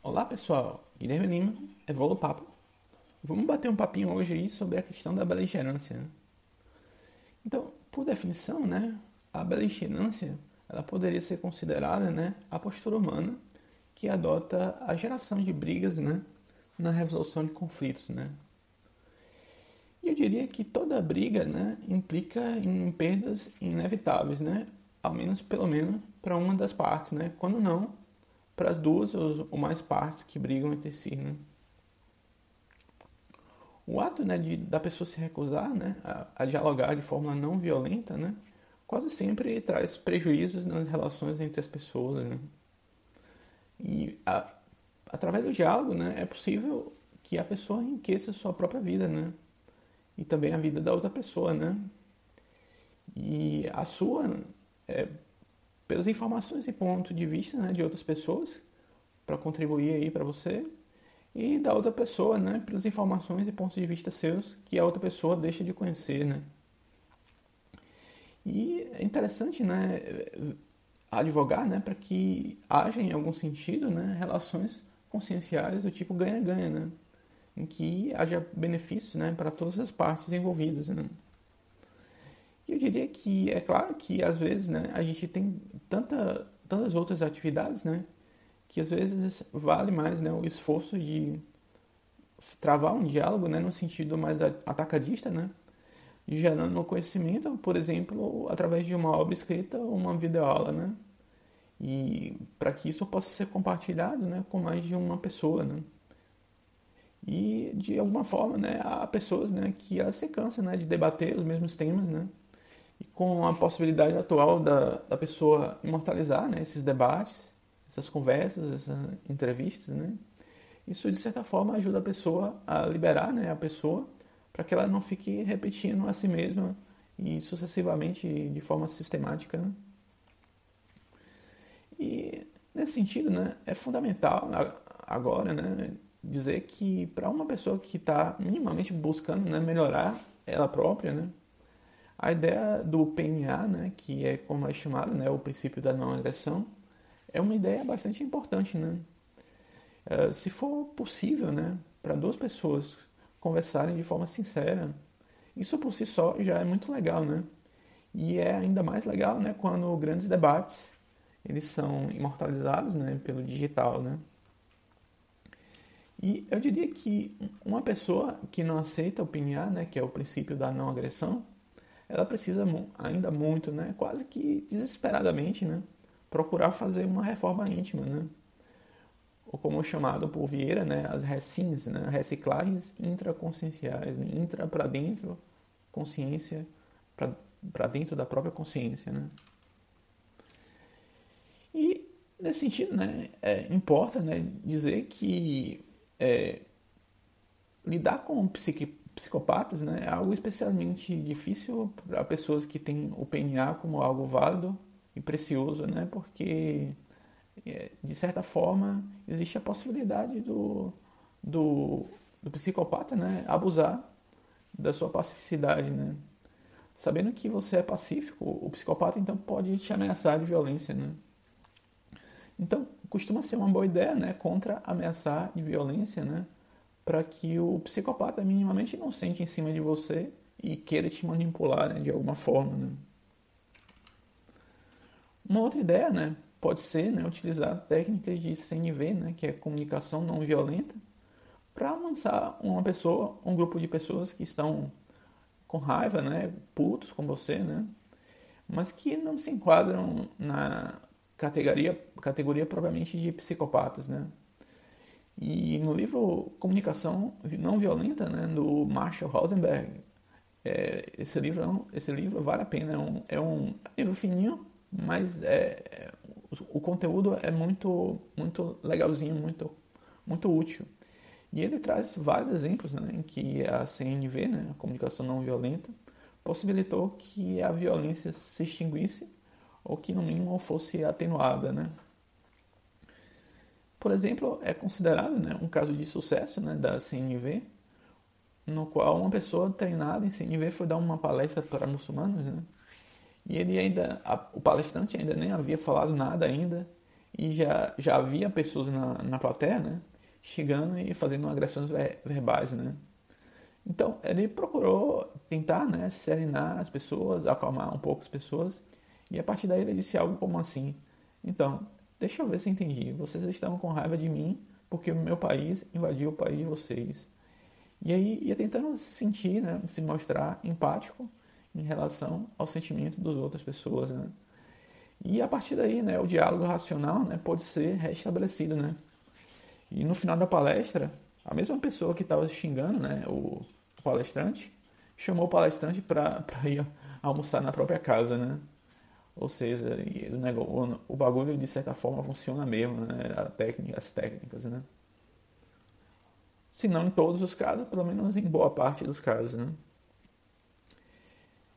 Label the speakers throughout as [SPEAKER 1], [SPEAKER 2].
[SPEAKER 1] Olá pessoal, Guilherme Lima, Evolo Papo. Vamos bater um papinho hoje aí sobre a questão da beligerância, né? Então, por definição, né, a beligerância ela poderia ser considerada, né, a postura humana que adota a geração de brigas, né, na resolução de conflitos, né. E eu diria que toda briga, né, implica em perdas inevitáveis, né, ao menos pelo menos para uma das partes, né, quando não para as duas ou mais partes que brigam entre si, né. O ato, né, da pessoa se recusar, né, a dialogar de forma não violenta, né, quase sempre traz prejuízos nas relações entre as pessoas, né. E através do diálogo, né, é possível que a pessoa enriqueça a sua própria vida, né, e também a vida da outra pessoa, né. E a sua, é, pelas informações e ponto de vista, né, de outras pessoas para contribuir aí para você e da outra pessoa, né, pelas informações e pontos de vista seus que a outra pessoa deixa de conhecer, né. E é interessante, né, advogar, né, para que haja em algum sentido, né, relações conscienciais do tipo ganha-ganha, né, em que haja benefícios, né, para todas as partes envolvidas, né. E eu diria que é claro que às vezes, né, a gente tem tantas outras atividades, né, que às vezes vale mais, né, o esforço de travar um diálogo, né, no sentido mais atacadista, né, gerando conhecimento, por exemplo, através de uma obra escrita ou uma videoaula, né, e para que isso possa ser compartilhado, né, com mais de uma pessoa, né, e de alguma forma, né, há pessoas, né, que elas se cansam, né, de debater os mesmos temas, né, e com a possibilidade atual da pessoa imortalizar, né, esses debates, essas conversas, essas entrevistas, né, isso de certa forma ajuda a pessoa a liberar, né, a pessoa para que ela não fique repetindo a si mesma e sucessivamente de forma sistemática, né? E nesse sentido, né, é fundamental agora, né, dizer que para uma pessoa que está minimamente buscando, né, melhorar ela própria, né, a ideia do PNA, né, que é como é chamado, né, o princípio da não agressão, é uma ideia bastante importante, né? Se for possível, né, para duas pessoas conversarem de forma sincera, isso por si só já é muito legal, né? E é ainda mais legal, né, quando grandes debates eles são imortalizados, né, pelo digital, né? E eu diria que uma pessoa que não aceita o PNA, né, que é o princípio da não agressão, ela precisa ainda muito, né, quase que desesperadamente, né, procurar fazer uma reforma íntima, né? Ou como é chamado por Vieira, né, as recins, né, reciclagens intraconscienciais, né, intra para dentro, consciência para dentro da própria consciência, né. E nesse sentido, né, importa, né, dizer que lidar com psicopatas, né, é algo especialmente difícil para pessoas que têm o PNA como algo válido e precioso, né, porque de certa forma existe a possibilidade do psicopata, né, abusar da sua pacificidade, né. Sabendo que você é pacífico, o psicopata então pode te ameaçar de violência, né. Então, costuma ser uma boa ideia, né, contra ameaçar de violência, né, para que o psicopata minimamente não sente em cima de você e queira te manipular, né, de alguma forma, né. Uma outra ideia, né, pode ser, né, utilizar técnicas de CNV, né, que é comunicação não violenta, para lançar uma pessoa, um grupo de pessoas que estão com raiva, né, putos com você, né, mas que não se enquadram na categoria propriamente de psicopatas, né. E no livro Comunicação Não Violenta, né, do Marshall Rosenberg, esse livro vale a pena. É um livro fininho, mas o conteúdo é muito legalzinho, muito útil. E ele traz vários exemplos, né, em que a CNV, né, a comunicação não violenta, possibilitou que a violência se extinguisse ou que no mínimo fosse atenuada, né. Por exemplo, é considerado, né, um caso de sucesso, né, da CNV, no qual uma pessoa treinada em CNV foi dar uma palestra para muçulmanos, né, e ele ainda, o palestrante ainda nem havia falado nada ainda, e já havia pessoas na plateia, né, chegando e fazendo agressões verbais, né. Então, ele procurou tentar, né, serenar as pessoas, acalmar um pouco as pessoas, e a partir daí ele disse algo como assim: então, deixa eu ver se entendi, vocês estavam com raiva de mim porque o meu país invadiu o país de vocês. E aí ia tentando se sentir, né, se mostrar empático em relação aos sentimentos das outras pessoas, né. E a partir daí, né, o diálogo racional, né, pode ser restabelecido, né. E no final da palestra, a mesma pessoa que estava xingando, né, o palestrante, chamou o palestrante para ir almoçar na própria casa, né. Ou seja, o bagulho de certa forma funciona mesmo, né, as técnicas, né. Se não em todos os casos, pelo menos em boa parte dos casos, né.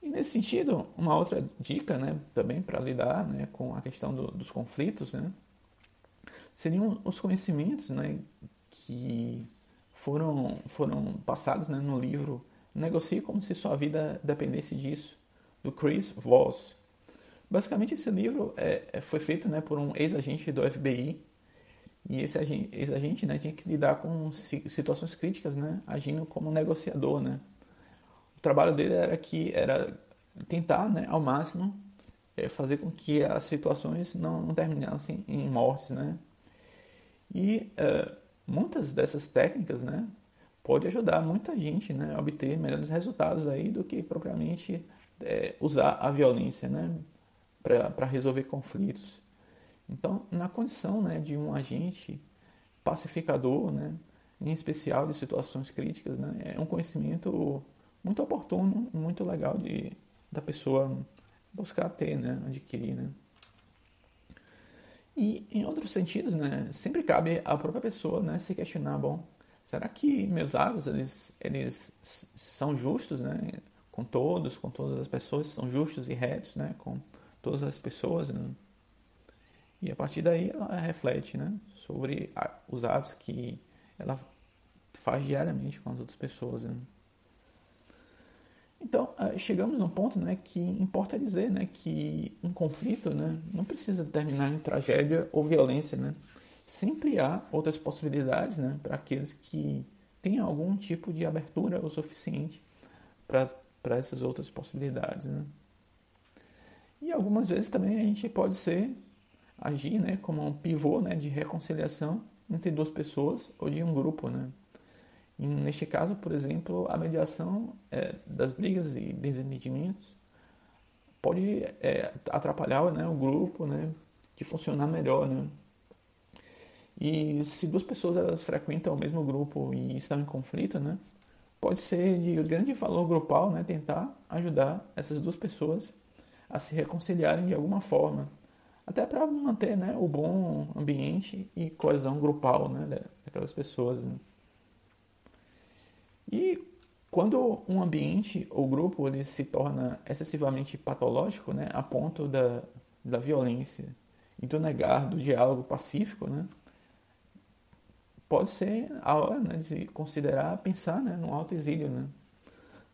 [SPEAKER 1] E nesse sentido, uma outra dica, né, também para lidar, né, com a questão dos conflitos, né, seriam os conhecimentos, né, que foram passados, né, no livro Negocie como se sua vida dependesse disso, do Chris Voss. Basicamente, esse livro foi feito, né, por um ex-agente do FBI, e esse ex-agente, né, tinha que lidar com situações críticas, né, agindo como negociador, né. O trabalho dele era tentar, né, ao máximo, fazer com que as situações não terminassem em mortes, né. E muitas dessas técnicas, né, pode ajudar muita gente, né, a obter melhores resultados aí do que propriamente usar a violência, né, para resolver conflitos. Então, na condição, né, de um agente pacificador, né, em especial de situações críticas, né, é um conhecimento muito oportuno, muito legal da pessoa buscar ter, né, adquirir, né. E em outros sentidos, né, sempre cabe à própria pessoa, né, se questionar, bom, será que meus atos eles são justos, né, com todas as pessoas, são justos e retos, né, com todas as pessoas, né? E a partir daí ela reflete, né, sobre os atos que ela faz diariamente com as outras pessoas, né? Então, chegamos num ponto, né, que importa dizer, né, que um conflito, né, não precisa terminar em tragédia ou violência, né? Sempre há outras possibilidades, né, para aqueles que têm algum tipo de abertura o suficiente para essas outras possibilidades, né? E algumas vezes também a gente pode agir, né, como um pivô, né, de reconciliação entre duas pessoas ou de um grupo, né? E neste caso, por exemplo, a mediação das brigas e desentendimentos pode atrapalhar, né, o grupo, né, de funcionar melhor, né? E se duas pessoas elas frequentam o mesmo grupo e estão em conflito, né, pode ser de grande valor grupal, né, tentar ajudar essas duas pessoas a se reconciliarem de alguma forma, até para manter, né, o bom ambiente e coesão grupal, né, daquelas pessoas, né? E quando um ambiente ou grupo ele se torna excessivamente patológico, né, a ponto da violência e do negar do diálogo pacífico, né, pode ser a hora, né, de considerar pensar, né, no autoexílio, né.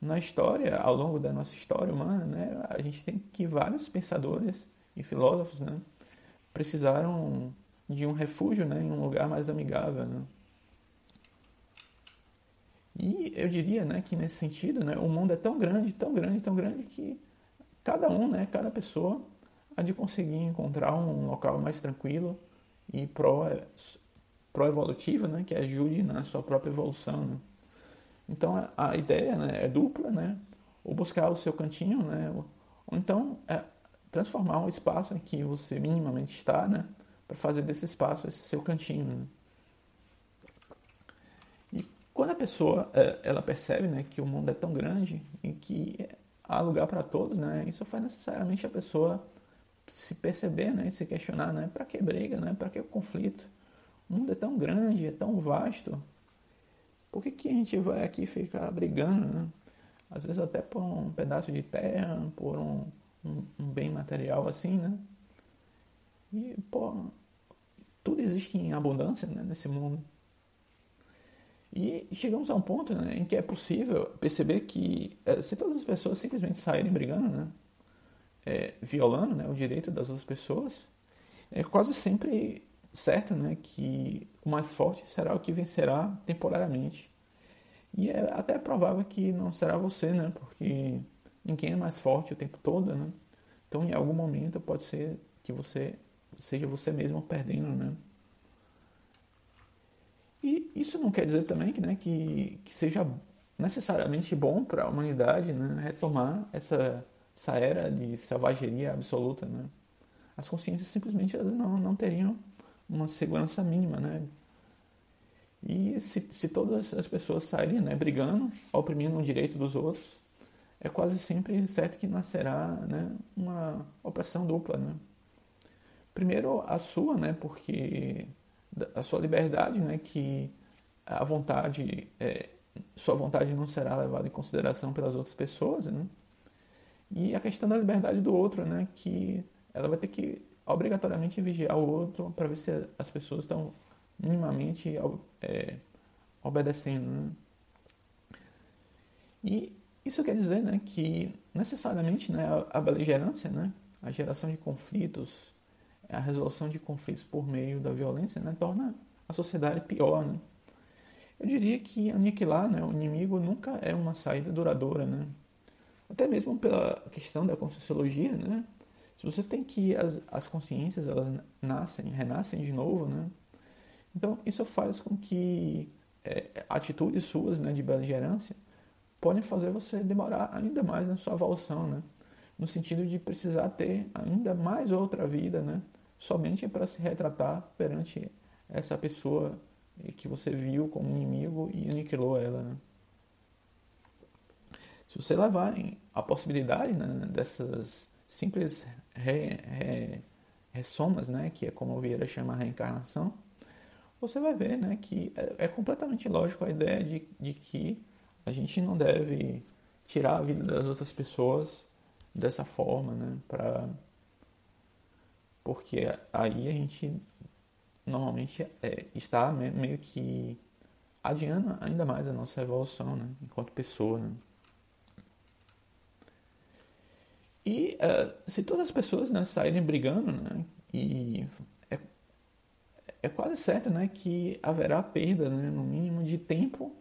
[SPEAKER 1] Na história, ao longo da nossa história humana, né, a gente tem que vários pensadores e filósofos, né, precisaram de um refúgio, né, em um lugar mais amigável, né. E eu diria, né, que nesse sentido, né, o mundo é tão grande, tão grande, tão grande que cada um, né, cada pessoa há de conseguir encontrar um local mais tranquilo e pró-evolutivo, né, que ajude na sua própria evolução, né. Então a ideia, né, é dupla, né, ou buscar o seu cantinho, né, ou então transformar um espaço em que você minimamente está, né, para fazer desse espaço esse seu cantinho, né. Quando a pessoa ela percebe, né, que o mundo é tão grande e que há lugar para todos, né, isso faz necessariamente a pessoa se perceber, né, e se questionar, né, para que briga, né, para que o conflito? O mundo é tão grande, é tão vasto, por que a gente vai aqui ficar brigando, né? Às vezes até por um pedaço de terra, por um bem material assim, né? E, pô, tudo existe em abundância, né, nesse mundo. E chegamos a um ponto, né, em que é possível perceber que se todas as pessoas simplesmente saírem brigando, né, violando, né, o direito das outras pessoas, é quase sempre certo, né, que o mais forte será o que vencerá temporariamente. E é até provável que não será você, né, porque ninguém é mais forte o tempo todo, né? Então, em algum momento pode ser que você seja você mesmo perdendo, né? E isso não quer dizer também que, né, que seja necessariamente bom para a humanidade, né, retomar essa era de selvageria absoluta, né? As consciências simplesmente elas não teriam uma segurança mínima, né? E se todas as pessoas saírem, né, brigando, oprimindo um direito dos outros, é quase sempre certo que nascerá, né, uma opressão dupla, né? Primeiro a sua, né, porque a sua liberdade, né, que a vontade, sua vontade não será levada em consideração pelas outras pessoas, né? E a questão da liberdade do outro, né, que ela vai ter que obrigatoriamente vigiar o outro para ver se as pessoas estão minimamente obedecendo, né? E isso quer dizer, né, que necessariamente, né, a beligerância, né, a geração de conflitos, a resolução de conflitos por meio da violência, né, torna a sociedade pior, né? Eu diria que aniquilar, né, o inimigo nunca é uma saída duradoura, né? Até mesmo pela questão da conscienciologia, né? Se você tem que as consciências elas nascem, renascem de novo, né? Então isso faz com que atitudes suas, né, de beligerância podem fazer você demorar ainda mais na sua evolução, né? No sentido de precisar ter ainda mais outra vida, né? Somente para se retratar perante essa pessoa que você viu como inimigo e aniquilou ela, né? Se você levar a possibilidade, né, dessas simples ressomas, né, que é como o Vieira chama a reencarnação, você vai ver, né, que é completamente lógico a ideia de que a gente não deve tirar a vida das outras pessoas dessa forma, né, porque aí a gente normalmente está meio que adiando ainda mais a nossa evolução, né, enquanto pessoa, né. E se todas as pessoas, né, saírem brigando, né, e é, é quase certo, né, que haverá perda, né, no mínimo, de tempo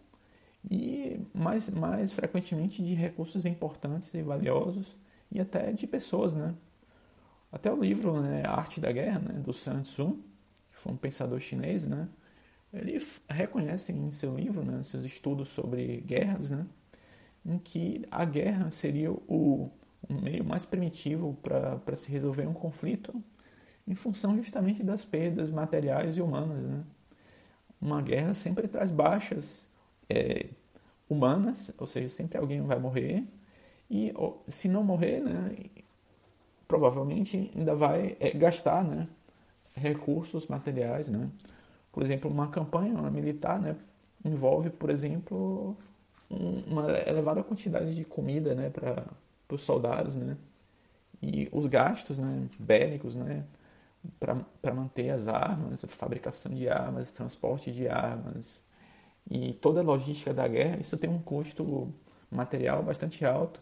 [SPEAKER 1] e mais frequentemente de recursos importantes e valiosos e até de pessoas, né. Até o livro, né, A Arte da Guerra, né, do Sun Tzu, que foi um pensador chinês, né, ele reconhece em seu livro, né, seus estudos sobre guerras, né, em que a guerra seria o meio mais primitivo para se resolver um conflito em função justamente das perdas materiais e humanas, né? Uma guerra sempre traz baixas humanas, ou seja, sempre alguém vai morrer e se não morrer, né, provavelmente ainda vai gastar, né, recursos materiais, né? Por exemplo, uma campanha militar, né, envolve, por exemplo, uma elevada quantidade de comida, né, para os soldados, né? E os gastos, né, bélicos, né, para manter as armas, a fabricação de armas, transporte de armas e toda a logística da guerra, isso tem um custo material bastante alto.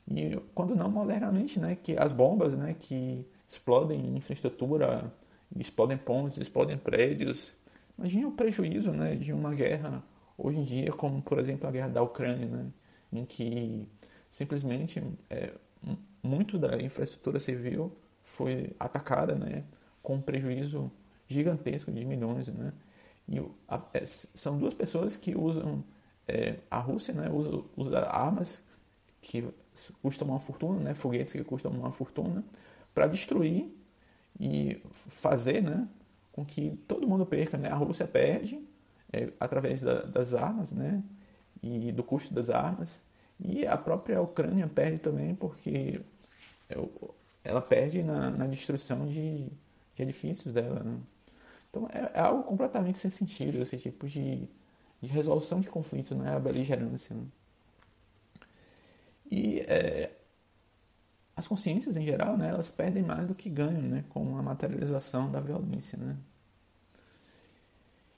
[SPEAKER 1] E quando não modernamente, né, que as bombas, né, que explodem infraestrutura, explodem pontes, explodem prédios. Imagine o prejuízo, né, de uma guerra hoje em dia, como por exemplo a guerra da Ucrânia, né, em que simplesmente muito da infraestrutura civil foi atacada, né, com um prejuízo gigantesco de milhões, né. E são duas pessoas que usam a Rússia, né, usa armas que custam uma fortuna, né, foguetes que custam uma fortuna, para destruir e fazer, né, com que todo mundo perca, né. A Rússia perde através das armas, né, e do custo das armas, e a própria Ucrânia perde também porque ela perde na destruição de edifícios dela, né? Então é algo completamente sem sentido esse tipo de resolução de conflito, né, a beligerância, né? E as consciências em geral, né, elas perdem mais do que ganham, né, com a materialização da violência, né?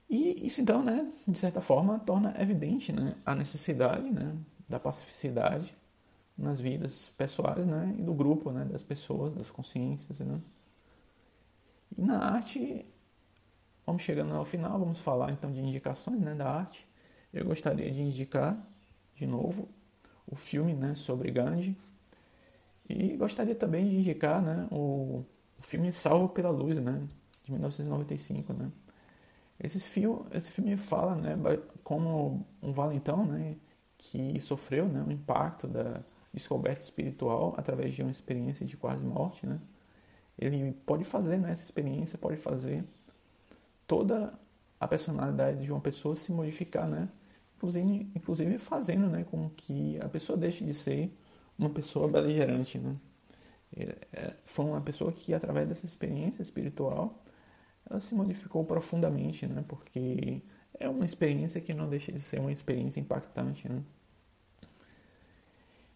[SPEAKER 1] E isso então, né, de certa forma, torna evidente, né, a necessidade, né, da pacificidade nas vidas pessoais, né, e do grupo, né, das pessoas, das consciências, né? E na arte, vamos chegando ao final, vamos falar então de indicações, né, da arte. Eu gostaria de indicar, de novo, o filme, né, sobre Gandhi. E gostaria também de indicar, né, o filme Salvo pela Luz, né, de 1995, né. Esse filme fala, né, como um valentão, né, que sofreu, né, um impacto da descoberta espiritual através de uma experiência de quase morte, né. Ele pode fazer, né, essa experiência pode fazer toda a personalidade de uma pessoa se modificar, né, inclusive fazendo, né, com que a pessoa deixe de ser uma pessoa beligerante, né. Foi uma pessoa que, através dessa experiência espiritual, ela se modificou profundamente, né? Porque é uma experiência que não deixa de ser uma experiência impactante, né?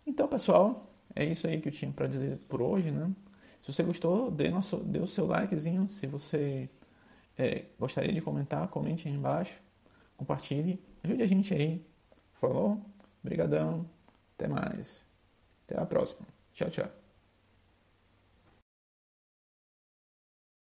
[SPEAKER 1] Então, pessoal, é isso aí que eu tinha para dizer por hoje, né? Se você gostou, dê o seu likezinho. Se você gostaria de comentar, comente aí embaixo. Compartilhe. Ajude a gente aí. Falou? Obrigadão. Até mais. Até a próxima. Tchau, tchau.